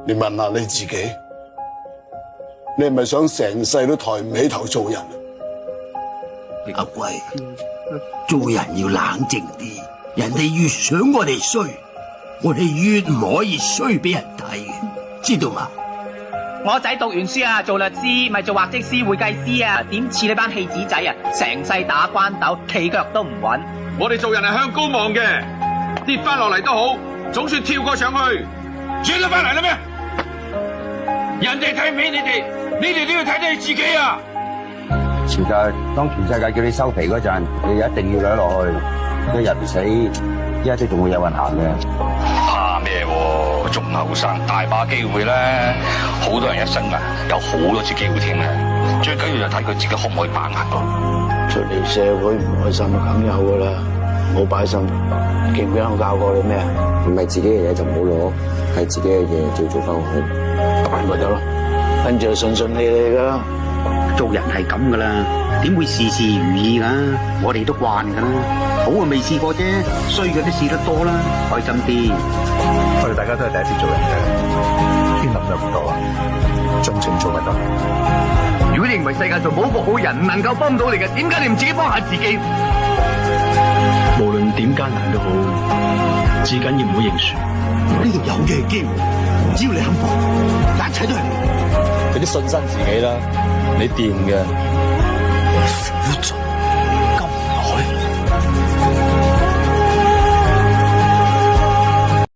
你問下你自己，你係咪想成世都抬唔起頭做人？阿貴，做人要冷靜啲，人哋越想我哋衰，我哋越唔可以衰俾人睇嘅，知道嘛？我仔讀完書啊，做律師，咪做畫則師、會計師啊，點似你班戲子仔啊？成世打關斗，企腳都唔穩。我哋做人係向高望嘅，跌翻落嚟都好，總算跳過上去，轉得翻嚟啦咩？人哋睇唔起你哋，你哋都要睇睇自己啊！前就當全世界叫你收皮嗰陣，你一定要掠落去，一日唔死，一日都仲會有運行嘅。怕咩？仲後生，大把機會咧，好多人一生啊，有好多次機會添嘅。最緊要就睇佢自己可唔可以把握到。出嚟社會唔開心梗有噶啦，冇擺心。記唔記得我教過你咩啊？唔係自己嘅嘢就唔好攞，係自己嘅嘢就要做翻好。咁咪得咯，跟住就順順利利噶啦。做人係咁噶啦，點會事事如意噶？我哋都慣噶啦，好啊未試過啫，衰嘅都試得多啦，開心啲。我哋大家都係第一次做人嘅，邊諗得唔到啊？盡情做咪得。如果你認為世界上冇一個好人唔能夠幫到你嘅，點解你唔自己幫下自己？無論點艱難都好，至緊要唔好認輸。呢度有嘅機會，只要你肯放，一切都係你。俾啲信心自己啦，你掂嘅。苦盡。